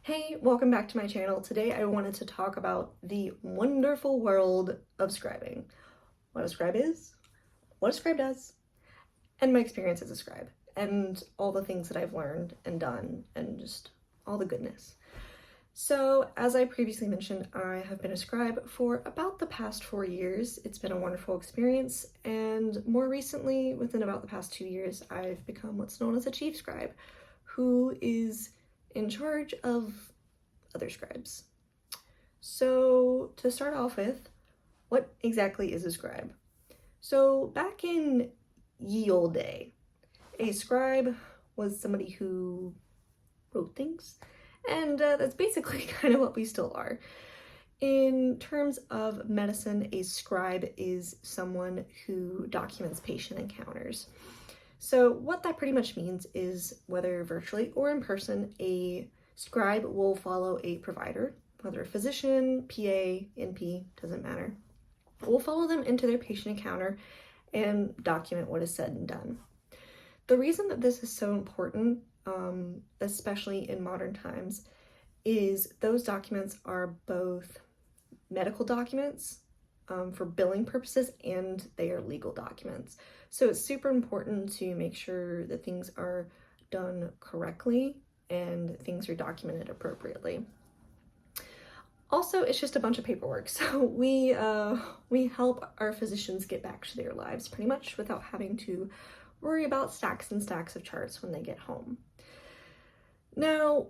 Hey, welcome back to my channel. Today I wanted to talk about the wonderful world of scribing. What a scribe is, what a scribe does, and my experience as a scribe, and all the things that I've learned and done, and just all the goodness. So, as I previously mentioned, I have been a scribe for about the past 4 years. It's been a wonderful experience, and more recently, within about the past 2 years, I've become what's known as a chief scribe, who is in charge of other scribes. So to start off with, what exactly is a scribe? So back in ye olde day, a scribe was somebody who wrote things, and that's basically kind of what we still are. In terms of medicine, a scribe is someone who documents patient encounters. So what that pretty much means is, whether virtually or in person, a scribe will follow a provider, whether a physician, PA, NP, doesn't matter. Will follow them into their patient encounter and document what is said and done. The reason that this is so important, especially in modern times, is those documents are both medical documents, for billing purposes, and they are legal documents. So it's super important to make sure that things are done correctly and things are documented appropriately. Also, it's just a bunch of paperwork. So we help our physicians get back to their lives pretty much without having to worry about stacks and stacks of charts when they get home. Now,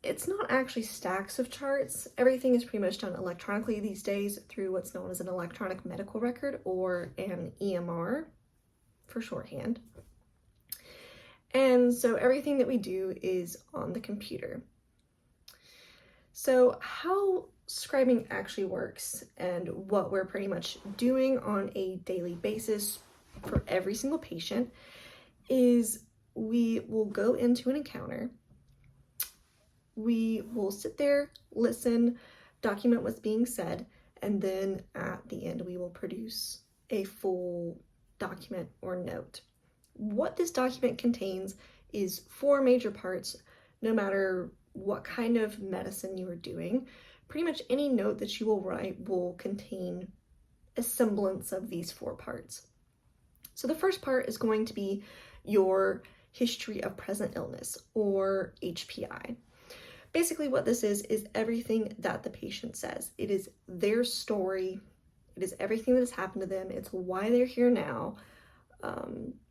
it's not actually stacks of charts. Everything is pretty much done electronically these days through what's known as an electronic medical record, or an EMR for shorthand. And so everything that we do is on the computer. So how scribing actually works, and what we're pretty much doing on a daily basis for every single patient, is we will go into an encounter. We will sit there, listen, document what's being said, and then at the end we will produce a full document or note. What this document contains is 4 major parts. No matter what kind of medicine you are doing, pretty much any note that you will write will contain a semblance of these 4 parts. So the first part is going to be your history of present illness, or HPI. Basically what this is everything that the patient says. It is their story. It is everything that has happened to them. It's why they're here now.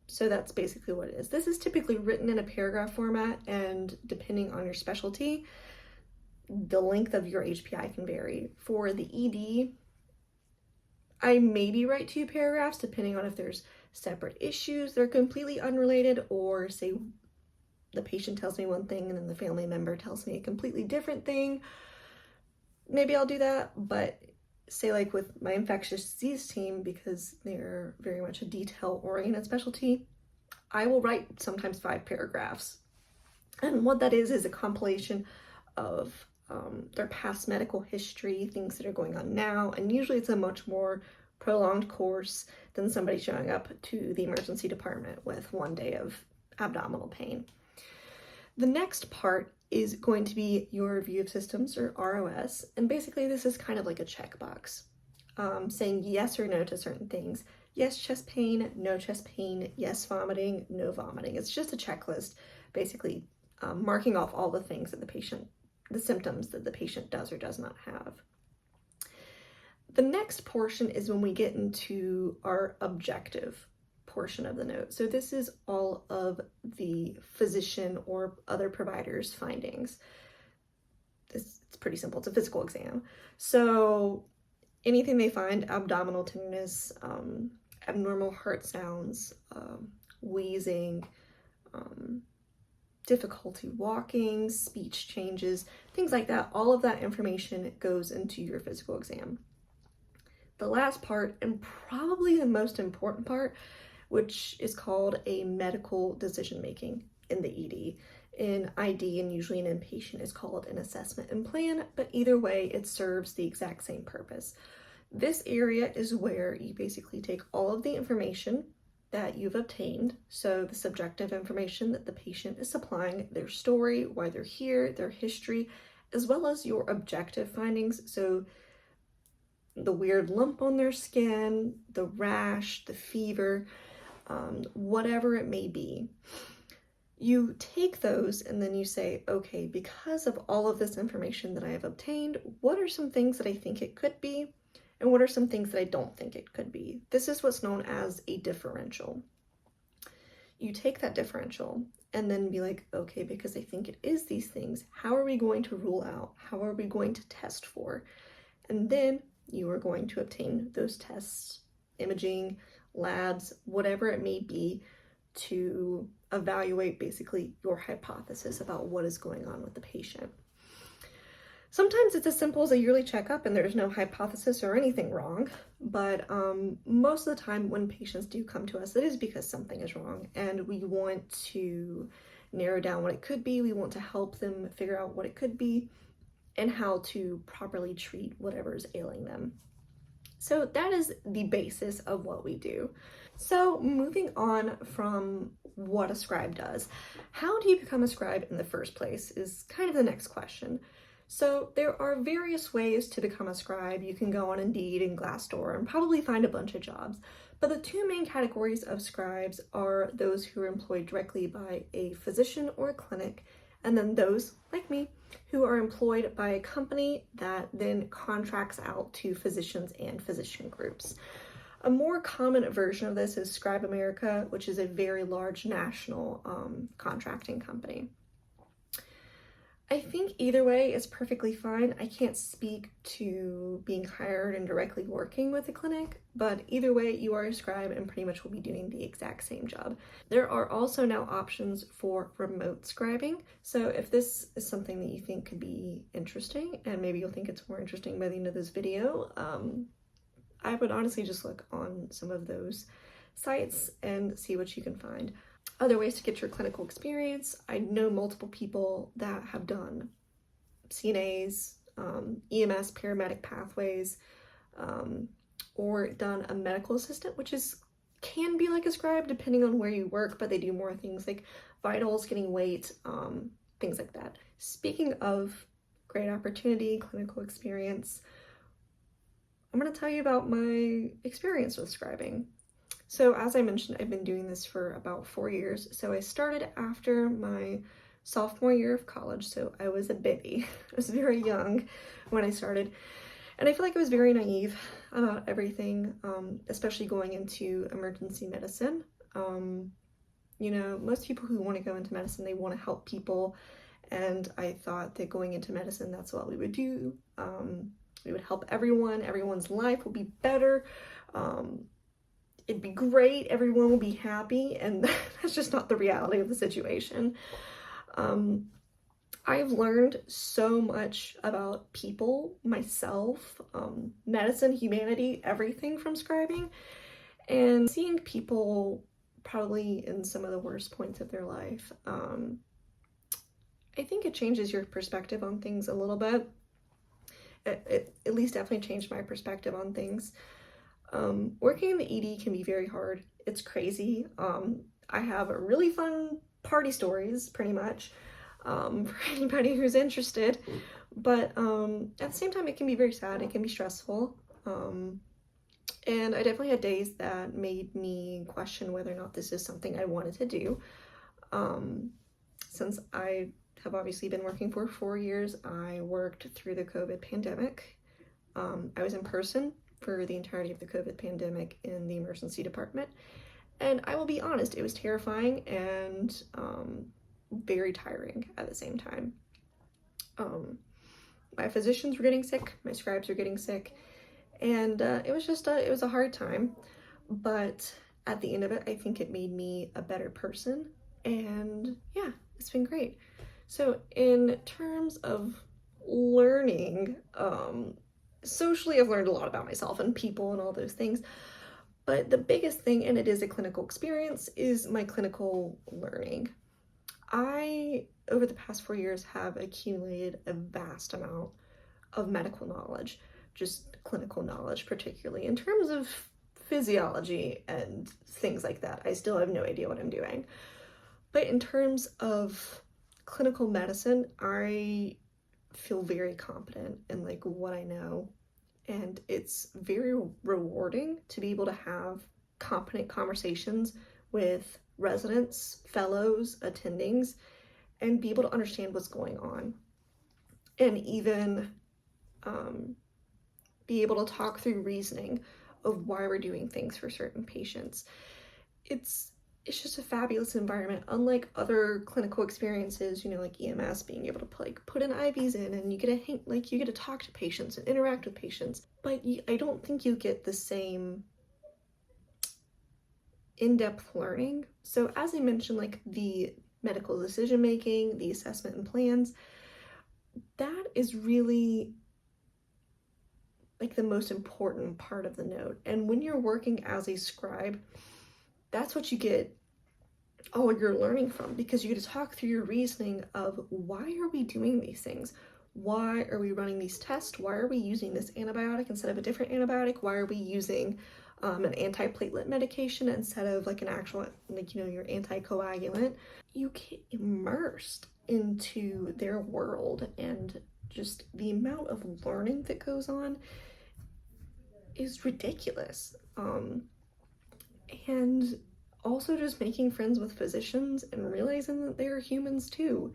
So that's basically what it is. This is typically written in a paragraph format, and depending on your specialty, the length of your HPI can vary. For the ED, I maybe write 2 paragraphs depending on if there's separate issues that are completely unrelated, or say the patient tells me one thing and then the family member tells me a completely different thing. Maybe I'll do that, but say like with my infectious disease team, because they're very much a detail-oriented specialty, I will write sometimes 5 paragraphs. And what that is a compilation of their past medical history, things that are going on now, and usually it's a much more prolonged course than somebody showing up to the emergency department with 1 day of abdominal pain. The next part is going to be your review of systems, or ROS, and basically this is kind of like a checkbox, saying yes or no to certain things. Yes, chest pain, no chest pain, yes, vomiting, no vomiting. It's just a checklist, basically marking off all the things that the symptoms that the patient does or does not have. The next portion is when we get into our objective portion of the note. So this is all of the physician or other providers' findings. It's pretty simple. It's a physical exam. So anything they find: abdominal tenderness, abnormal heart sounds, wheezing, difficulty walking, speech changes, things like that. All of that information goes into your physical exam. The last part, and probably the most important part, which is called a medical decision making in the ED. In ID, and usually an inpatient, is called an assessment and plan, but either way it serves the exact same purpose. This area is where you basically take all of the information that you've obtained, so the subjective information that the patient is supplying, their story, why they're here, their history, as well as your objective findings. So the weird lump on their skin, the rash, the fever, whatever it may be. You take those and then you say, okay, because of all of this information that I have obtained, what are some things that I think it could be? And what are some things that I don't think it could be? This is what's known as a differential. You take that differential and then be like, okay, because I think it is these things, how are we going to rule out? How are we going to test for? And then you are going to obtain those tests, imaging, labs, whatever it may be, to evaluate basically your hypothesis about what is going on with the patient. Sometimes it's as simple as a yearly checkup and there's no hypothesis or anything wrong, but most of the time when patients do come to us, it is because something is wrong and we want to narrow down what it could be. We want to help them figure out what it could be and how to properly treat whatever is ailing them. So that is the basis of what we do. So moving on from what a scribe does, how do you become a scribe in the first place is kind of the next question. So there are various ways to become a scribe. You can go on Indeed and Glassdoor and probably find a bunch of jobs. But the two main categories of scribes are those who are employed directly by a physician or a clinic, and then those, like me, who are employed by a company that then contracts out to physicians and physician groups. A more common version of this is Scribe America, which is a very large national contracting company. I think either way is perfectly fine. I can't speak to being hired and directly working with a clinic, but either way, you are a scribe and pretty much will be doing the exact same job. There are also now options for remote scribing. So if this is something that you think could be interesting, and maybe you'll think it's more interesting by the end of this video, I would honestly just look on some of those sites and see what you can find. Other ways to get your clinical experience. I know multiple people that have done CNAs, EMS, paramedic pathways, or done a medical assistant, which can be like a scribe depending on where you work, but they do more things like vitals, getting weight, things like that. Speaking of great opportunity, clinical experience, I'm going to tell you about my experience with scribing. So as I mentioned, I've been doing this for about 4 years. So I started after my sophomore year of college. So I was a baby. I was very young when I started. And I feel like I was very naive about everything, especially going into emergency medicine. You know, most people who want to go into medicine, they want to help people. And I thought that going into medicine, that's what we would do. We would help everyone. Everyone's life would be better. It'd be great, everyone will be happy, and that's just not the reality of the situation. I've learned so much about people, myself, medicine, humanity, everything from scribing, and seeing people probably in some of the worst points of their life. I think it changes your perspective on things a little bit. It at least definitely changed my perspective on things. Working in the ED can be very hard. It's crazy. I have really fun party stories, pretty much, for anybody who's interested. But at the same time, it can be very sad. It can be stressful. And I definitely had days that made me question whether or not this is something I wanted to do. Since I have obviously been working for 4 years, I worked through the COVID pandemic. I was in person for the entirety of the COVID pandemic in the emergency department. And I will be honest, it was terrifying and very tiring at the same time. My physicians were getting sick, my scribes were getting sick, and it was a hard time. But at the end of it, I think it made me a better person. And yeah, it's been great. So in terms of learning, socially, I've learned a lot about myself and people and all those things, but the biggest thing, and it is a clinical experience, is my clinical learning. I, over the past 4 years, have accumulated a vast amount of medical knowledge, just clinical knowledge, particularly in terms of physiology and things like that. I still have no idea what I'm doing. But in terms of clinical medicine, I feel very confident in like what I know, and it's very rewarding to be able to have competent conversations with residents, fellows, attendings, and be able to understand what's going on, and even be able to talk through reasoning of why we're doing things for certain patients. It's just a fabulous environment, unlike other clinical experiences, like EMS, being able to put in IVs in, and you get to talk to patients and interact with patients. But I don't think you get the same in-depth learning. So as I mentioned, like the medical decision making, the assessment and plans, that is really like the most important part of the note. And when you're working as a scribe, that's what you get all of your learning from, because you get to talk through your reasoning of why are we doing these things? Why are we running these tests? Why are we using this antibiotic instead of a different antibiotic? Why are we using an antiplatelet medication instead of like an actual, your anticoagulant? You get immersed into their world, and just the amount of learning that goes on is ridiculous. And also just making friends with physicians and realizing that they're humans too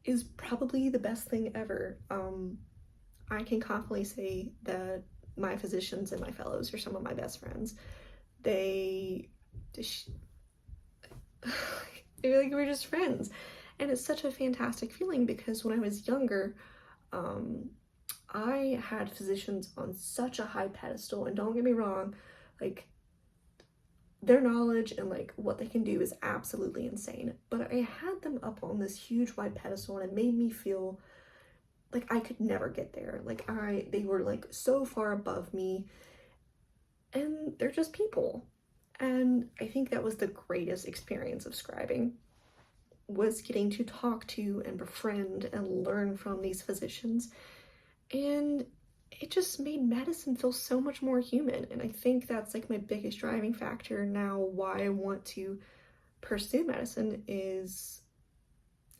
is probably the best thing ever. I can confidently say that my physicians and my fellows are some of my best friends. They we're just friends, and it's such a fantastic feeling, because when I was younger, I had physicians on such a high pedestal, and don't get me wrong, like their knowledge and like what they can do is absolutely insane, but I had them up on this huge wide pedestal, and it made me feel like I could never get there. They were like so far above me, and they're just people. And I think that was the greatest experience of scribing, was getting to talk to and befriend and learn from these physicians. And it just made medicine feel so much more human. And I think that's like my biggest driving factor now, why I want to pursue medicine, is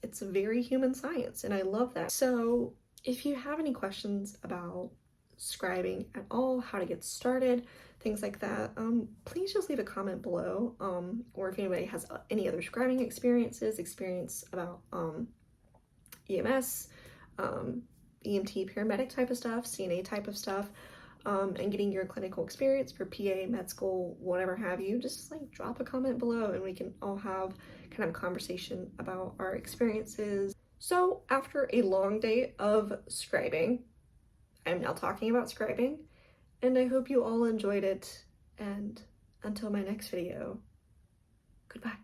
it's a very human science, and I love that. So if you have any questions about scribing at all, how to get started, things like that, please just leave a comment below. Or if anybody has any other scribing experience about EMS, EMT, paramedic type of stuff, CNA type of stuff, and getting your clinical experience for PA, med school, whatever have you, just like drop a comment below, and we can all have kind of a conversation about our experiences. So after a long day of scribing, I'm now talking about scribing, and I hope you all enjoyed it, and until my next video, goodbye.